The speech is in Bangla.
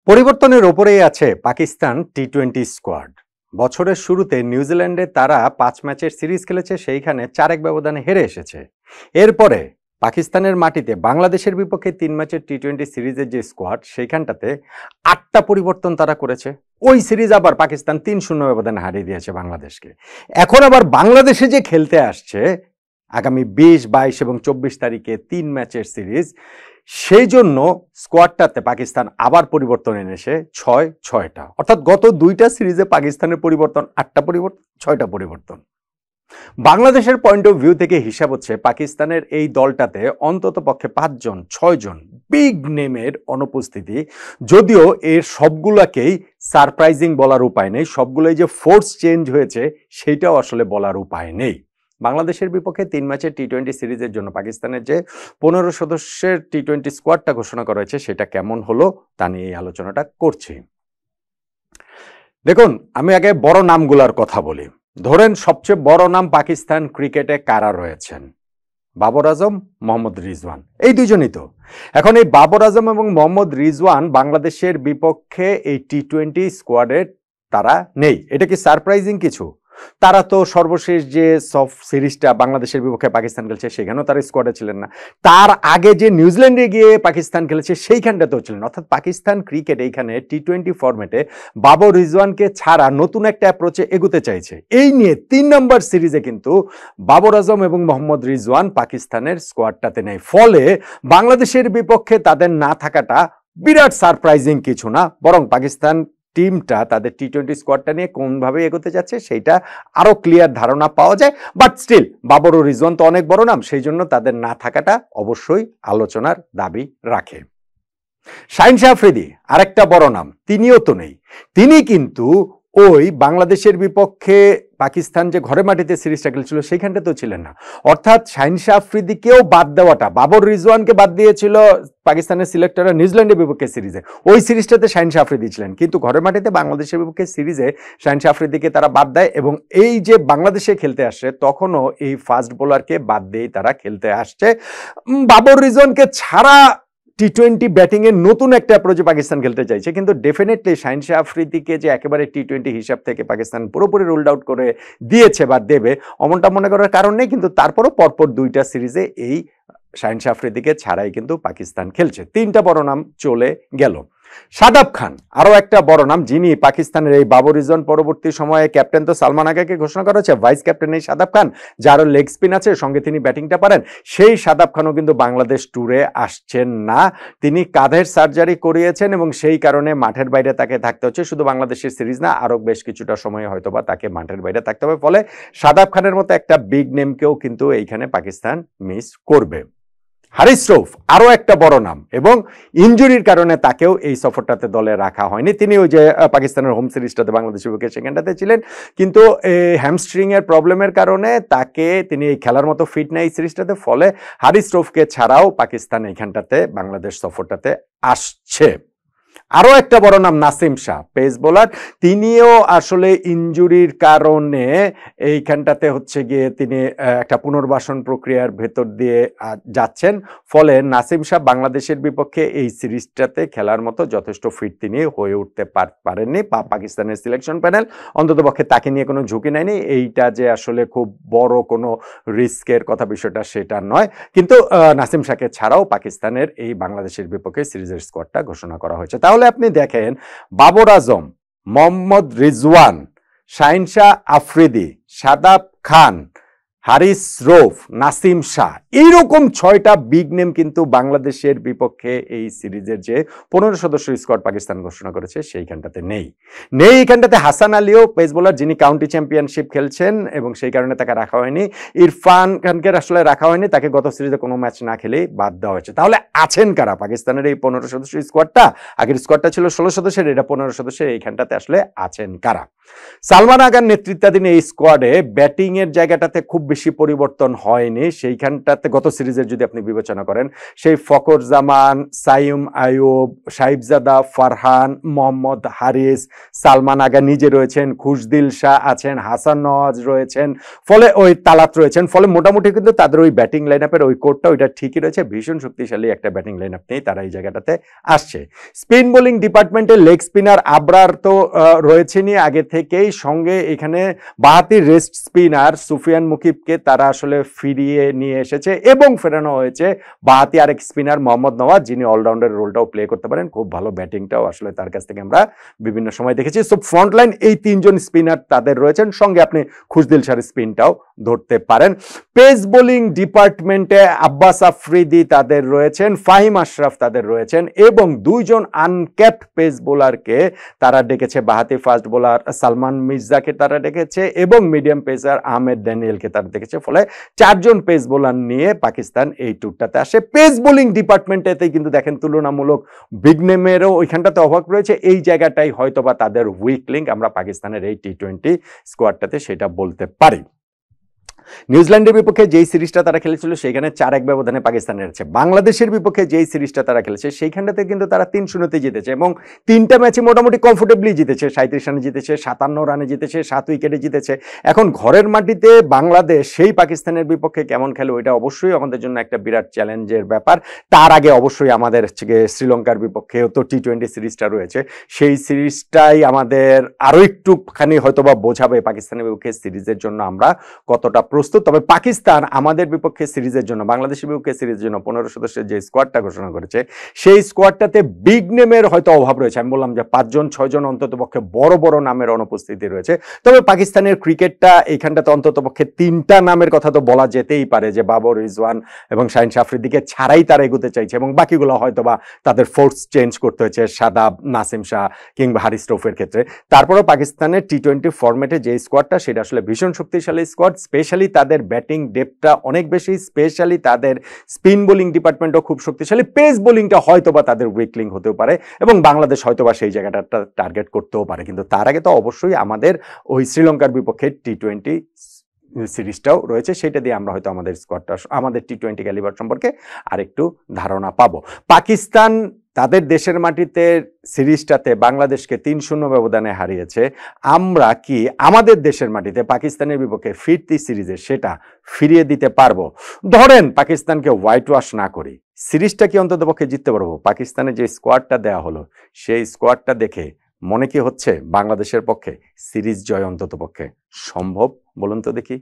পরিবর্তনের ওপরেই আছে পাকিস্তান টি-20 স্কোয়াড। বছরের শুরুতে নিউজিল্যান্ডে তারা 5 ম্যাচের সিরিজ খেলেছে, সেইখানে 4-1 ব্যবধানে হেরে এসেছে। এরপরে পাকিস্তানের মাটিতে বাংলাদেশের বিপক্ষে 3 ম্যাচের টি-20 সিরিজের যে স্কোয়াড, সেইখানটাতে 8টা পরিবর্তন তারা করেছে। ওই সিরিজ আবার পাকিস্তান 3-0 ব্যবধানে হারিয়ে দিয়েছে বাংলাদেশকে। এখন আবার বাংলাদেশে যে খেলতে আসছে আগামী 20, 22 এবং 24 তারিখে 3 ম্যাচের সিরিজ, সেই জন্য স্কোয়াডটাতে পাকিস্তান আবার পরিবর্তন এনেছে 6টা। অর্থাৎ গত 2টা সিরিজে পাকিস্তানের পরিবর্তন 8টা পরিবর্তন, 6টা পরিবর্তন। বাংলাদেশের পয়েন্ট অফ ভিউ থেকে হিসাব হচ্ছে পাকিস্তানের এই দলটাতে অন্তত পক্ষে 6 জন বিগ নেমের অনুপস্থিতি। যদিও এর সবগুলাকেই সারপ্রাইজিং বলার উপায় নেই, সবগুলোই যে ফোর্স চেঞ্জ হয়েছে সেটাও আসলে বলার উপায় নেই। বাংলাদেশের বিপক্ষে 3 ম্যাচের টি-20 সিরিজের জন্য পাকিস্তানের যে 15 সদস্যের টি-20 স্কোয়াডটা ঘোষণা করা হয়েছে সেটা কেমন হলো তা নিয়ে এই আলোচনাটা করছি। দেখুন, আমি আগে বড় নামগুলার কথা বলি। ধরেন সবচেয়ে বড় নাম পাকিস্তান ক্রিকেটে কারা রয়েছেন? বাবর আজম, মোহাম্মদ রিজওয়ান, এই দুজনই তো। এখন এই বাবর আজম এবং মোহাম্মদ রিজওয়ান বাংলাদেশের বিপক্ষে এই টি-20 স্কোয়াডের তারা নেই। এটা কি সারপ্রাইজিং কিছু? তারা তো সর্বশেষ যে সফট সিরিজটা বাংলাদেশের বিপক্ষে পাকিস্তান খেলছে সেখানেও তারা স্কোয়াডে ছিলেন না। তার আগে যে নিউজিল্যান্ডে গিয়ে পাকিস্তান খেলেছে সেইখানটাতেও ছিলেন। অর্থাৎ পাকিস্তান ক্রিকেট এইখানে টি-20 ফরম্যাটে বাবর রিজওয়ানকে ছাড়া নতুন একটা অ্যাপ্রোচে এগোতে চাইছে। এই নিয়ে 3 নম্বর সিরিজে কিন্তু বাবর আজম এবং মোহাম্মদ রিজওয়ান পাকিস্তানের স্কোয়াডটাতে নেই। ফলে বাংলাদেশের বিপক্ষে তাদের না থাকাটা বিরাট সারপ্রাইজিং কিছু না, বরং পাকিস্তান টিমটা তাদের টি-20 স্কোয়াডটা নিয়ে কোনভাবে এগোতে যাচ্ছে সেটা আরো ক্লিয়ার ধারণা পাওয়া যায়। বাট স্টিল বাবর ও রিজওয়ান তো অনেক বড় নাম, সেই জন্য তাদের না থাকাটা অবশ্যই আলোচনার দাবি রাখে। শাহিন শাহ আফ্রিদি আরেকটা বড় নাম, তিনিও তো নেই। তিনি কিন্তু ওই বাংলাদেশের বিপক্ষে পাকিস্তান যে ঘরে মাটিতে সিরিজটা খেলছিল সেইখানটাতেও ছিলেন না। অর্থাৎ শাহিন শাহ আফ্রিদিকেও বাদ দেওয়াটা, বাবর রিজওয়ানকে বাদ দিয়েছিল পাকিস্তানের সিলেক্টররা নিউজিল্যান্ডের বিপক্ষে সিরিজে, ওই সিরিজটাতে শাহিন শাহ আফ্রিদি ছিলেন, কিন্তু ঘরে মাটিতে বাংলাদেশের বিপক্ষে সিরিজে শাহিন শাহ আফ্রিদিকে তারা বাদ দেয়। এবং এই যে বাংলাদেশে খেলতে আসছে তখনও এই ফাস্ট বোলারকে বাদ দিয়েই তারা খেলতে আসছে। বাবর রিজওয়ানকে ছাড়া টি-20 ব্যাটিং এর নতুন একটা অ্যাপ্রোচে পাকিস্তান খেলতে চাইছে, কিন্তু ডেফিনেটলি শাহিন শাহ আফ্রিদিকে যে একেবারে টি-20 হিসাব থেকে পাকিস্তান পুরোপুরি রুলড আউট করে দিয়েছে বা দেবে অমনটা মনে করার কারণ নেই। কিন্তু তারপরও পরপর 2টা সিরিজে এই শাহিন শাহ আফ্রিদিকে ছাড়াই কিন্তু পাকিস্তান খেলছে। 3টা বড় নাম চলে গেল। শাদাব খান আরো একটা বড় নাম, যিনি পাকিস্তানের এই বাবর রিজওয়ান পরবর্তী সময়ে ক্যাপ্টেন তো সালমান আগাকে ঘোষণা করা হয়েছে, ভাইস ক্যাপ্টেন এই শাদাব খান, যারও লেগ স্পিন আছে, সঙ্গে তিনি ব্যাটিংটা পারেন। সেই শাদাব খানও কিন্তু বাংলাদেশ ট্যুরে আসছেন না। তিনি কাঁধের সার্জারি করিয়েছেন এবং সেই কারণে মাঠের বাইরে তাকে থাকতে হচ্ছে। শুধু বাংলাদেশের সিরিজ না, আরো বেশ কিছুটা সময় হয়তোবা তাকে মাঠের বাইরে থাকতে হবে। ফলে শাদাব খানের মতো একটা বিগ নেমকেও কিন্তু এইখানে পাকিস্তান মিস করবে। হারিস রৌফ আরো একটা বড় নাম এবং ইনজুরির কারণে তাকেও এই সফরটাতে দলে রাখা হয়নি। তিনি ওই যে পাকিস্তানের হোম সিরিজটাতে বাংলাদেশের বিপক্ষে সেখানটাতে ছিলেন, কিন্তু হ্যামস্ট্রিং এর প্রবলেমের কারণে তিনি এই খেলার মতো ফিট নেই এই সিরিজটাতে। ফলে হারিস রৌফকে ছাড়াও পাকিস্তান এইখানটাতে বাংলাদেশ সফরটাতে আসছে। আরো একটা বড় নাম নাসিম শাহ, পেস বোলার, তিনিও আসলে ইনজুরির কারণে এইখানটাতে হচ্ছে গিয়ে তিনি একটা পুনর্বাসন প্রক্রিয়ার ভেতর দিয়ে যাচ্ছেন। ফলে নাসিম শাহ বাংলাদেশের বিপক্ষে এই সিরিজটাতে খেলার মতো যথেষ্ট ফিট তিনি হয়ে উঠতে পারেননি। পাকিস্তানের সিলেকশন প্যানেল অন্তত পক্ষে তাকে নিয়ে কোনো ঝুঁকি নেয়নি। এইটা যে আসলে খুব বড় কোনো রিস্কের কথা বিষয়টা সেটা নয়, কিন্তু নাসিম শাহকে ছাড়াও পাকিস্তানের এই বাংলাদেশের বিপক্ষে সিরিজের স্কোয়াডটা ঘোষণা করা হয়েছে। তাহলে আপনি দেখেন, বাবর আজম, মোহাম্মদ রিজওয়ান, শাহিন শাহ আফ্রিদি, শাদাব খান, হারিস রৌফ, নাসিম শাহ, এইরকম 6টা বিগ নেম কিন্তু বাংলাদেশের বিপক্ষে এই সিরিজের যে 15 সদস্য স্কোয়াড পাকিস্তান ঘোষণা করেছে সেইখানটাতে নেই। এইখানটাতে হাসান আলীও পেস বোলার, যিনি কাউন্টি চ্যাম্পিয়নশিপ খেলছেন এবং সেই কারণে তাকে রাখা হয়নি। ইরফান খানকে আসলে রাখা হয়নি, তাকে গত সিরিজে কোনো ম্যাচ না খেলেই বাদ দেওয়া হয়েছে। তাহলে আছেন কারা পাকিস্তানের এই 15 সদস্য স্কোয়াডটা? আগের স্কোয়াডটা ছিল 16 সদস্যের, এটা 15 সদস্যের। এইখানটাতে আসলে আছেন কারা? সালমান আগার নেতৃত্বাধীন এই স্কোয়াডে ব্যাটিং এর জায়গাটাতে খুব বেশি বেশি পরিবর্তন হয়নি সেইখানটাতে গত সিরিজের যদি আপনি বিবেচনা করেন, সেই ফকর জামান, সাইম আইয়ুব, সাহিবজাদা, ফারহান, মোহাম্মদ হারিস, সালমান আগা নিজে রয়েছেন, খুশদিল শাহ আছেন, হাসান নওয়াজ রয়েছেন, ফলে ওই তালাত রয়েছেন, ফলে মোটামুটি কিন্তু তাদের ওই ব্যাটিং লাইন আপের ওই কোরটা ওইটা ঠিকই রয়েছে, ভীষণ শক্তিশালী একটা ব্যাটিং লাইন আপ নেই, তারা এই জায়গাটাতে আসছে। স্পিন বোলিং ডিপার্টমেন্টে লেগ স্পিনার আবরার তো রয়েছেনই আগে থেকেই, সঙ্গে এখানে বাহাতি রেস্ট স্পিনার সুফিয়ান মুকিবকে তারা আসলে ফিরিয়ে নিয়ে এসেছে এবং ফেরানো হয়েছে বাহাতি আরেক স্পিনার মোহাম্মদ নওয়াজ, যিনি অলরাউন্ডার রোলটাও প্লে করতে পারেন, খুব ভালো ব্যাটিংটাও আসলে তার কাছ থেকে আমরা বিভিন্ন সময় দেখেছি। সো ফ্রন্ট লাইন এই তিনজন স্পিনার তাদের রয়েছেন, সঙ্গে আপনি খুশদিল শাহর স্পিনটাও ধরতে পারেন। পেস বোলিং ডিপার্টমেন্টে আব্বাস আফ্রিদি তাদের রয়েছেন, ফাহিম আশরাফ তাদের রয়েছেন এবং দুইজন আনক্যাপড পেস বোলারকে তারা ডেকেছে, বাহাতি ফাস্ট বোলার সালমান মির্জাকে তারা ডেকেছে এবং মিডিয়াম পেসার আহমেদ ড্যানিয়েলকে তারা ডেকেছে, ফলে চারজন পেস বোলার নিয়ে পাকিস্তান এই টুরটাতে আসে। পেস বোলিং ডিপার্টমেন্টেতে কিন্তু দেখেন তুলনামূলক বিগ নেমেরও ওইখানটাতে অভাব রয়েছে, এই জায়গাটাই হয়তোবা তাদের উইক লিঙ্ক, আমরা পাকিস্তানের এই টি-20 স্কোয়াডটাতে সেটা বলতে পারি। নিউজিল্যান্ডের বিপক্ষে যেই সিরিজটা তারা খেলেছিল সেখানে 4-1 ব্যবধানে পাকিস্তানের হেরেছে। বাংলাদেশের বিপক্ষে যেই সিরিজটা তারা খেলেছে সেইখানটাতে কিন্তু তারা 3-0 জিতেছে এবং 3টা ম্যাচে মোটামুটি কমফোর্টেবলি জিতেছে, 37 রানে জিতেছে, 57 রানে জিতেছে, 7 উইকেটে জিতেছে। এখন ঘরের মাটিতে বাংলাদেশ সেই পাকিস্তানের বিপক্ষে কেমন খেলে ওইটা অবশ্যই আমাদের জন্য একটা বিরাট চ্যালেঞ্জের ব্যাপার। তার আগে অবশ্যই আমাদের শ্রীলঙ্কার বিপক্ষেও তো টি-20 সিরিজটা রয়েছে, সেই সিরিজটাই আমাদের আরও একটুখানি হয়তোবা বোঝাবে পাকিস্তানের বিপক্ষে সিরিজের জন্য আমরা কতটা প্রস্তুত। তবে পাকিস্তান আমাদের বিপক্ষে সিরিজের জন্য, বাংলাদেশের বিপক্ষে সিরিজের জন্য 15 সদস্যের যে স্কোয়াডটা ঘোষণা করেছে সেই স্কোয়াডটাতে বিগ নেমের হয়তো অভাব রয়েছে। আমি বললাম যে 5-6জন অন্তত পক্ষে বড় বড় নামের অনুপস্থিতি রয়েছে। তবে পাকিস্তানের ক্রিকেটটা এইখানটাতে অন্তত পক্ষে 3টা নামের কথা তো বলা যেতেই পারে, যে বাবর রিজওয়ান এবং শাহিন শাহ আফ্রিদিকে ছাড়াই তারা এগোতে চাইছে এবং বাকিগুলো হয়তোবা তাদের ফোর্স চেঞ্জ করতে হয়েছে, শাদাব, নাসিম শাহ কিংবা হারিস রৌফের ক্ষেত্রে। তারপরেও পাকিস্তানের টি-20 ফরম্যাটে যে স্কোয়াডটা সেটা আসলে ভীষণ শক্তিশালী স্কোয়াড, স্পেশালি তাদের ব্যাটিং ডেপথটা অনেক বেশি, স্পেশালি তাদের স্পিন বোলিং ডিপার্টমেন্টও খুব শক্তিশালী, পেস বোলিংটা হয়তোবা তাদের উইক লিঙ্ক হতেও পারে এবং বাংলাদেশ হয়তোবা সেই জায়গাটা টার্গেট করতেও পারে। কিন্তু তার আগে তো অবশ্যই আমাদের ওই শ্রীলঙ্কার বিপক্ষে টি-20 সিরিজটাও রয়েছে, সেটা দিয়ে আমরা হয়তো আমাদের স্কোয়াডটা, আমাদের টি-20 ক্যালিবার সম্পর্কে আরেকটু ধারণা পাবো। পাকিস্তান তাদের দেশের মাটিতে সিরিজটাতে বাংলাদেশকে 3-0 ব্যবধানে হারিয়েছে, আমরা কি আমাদের দেশের মাটিতে পাকিস্তানের বিপক্ষে ফিরতি সিরিজে সেটা ফিরিয়ে দিতে পারবো? ধরেন পাকিস্তানকে হোয়াইট ওয়াশ না করি, সিরিজটা কি অন্তত পক্ষে জিততে পারবো? পাকিস্তানের যে স্কোয়াডটা দেওয়া হলো সেই স্কোয়াডটা দেখে মনে কি হচ্ছে বাংলাদেশের পক্ষে সিরিজ জয় অন্তত পক্ষে সম্ভব? বলুন তো দেখি।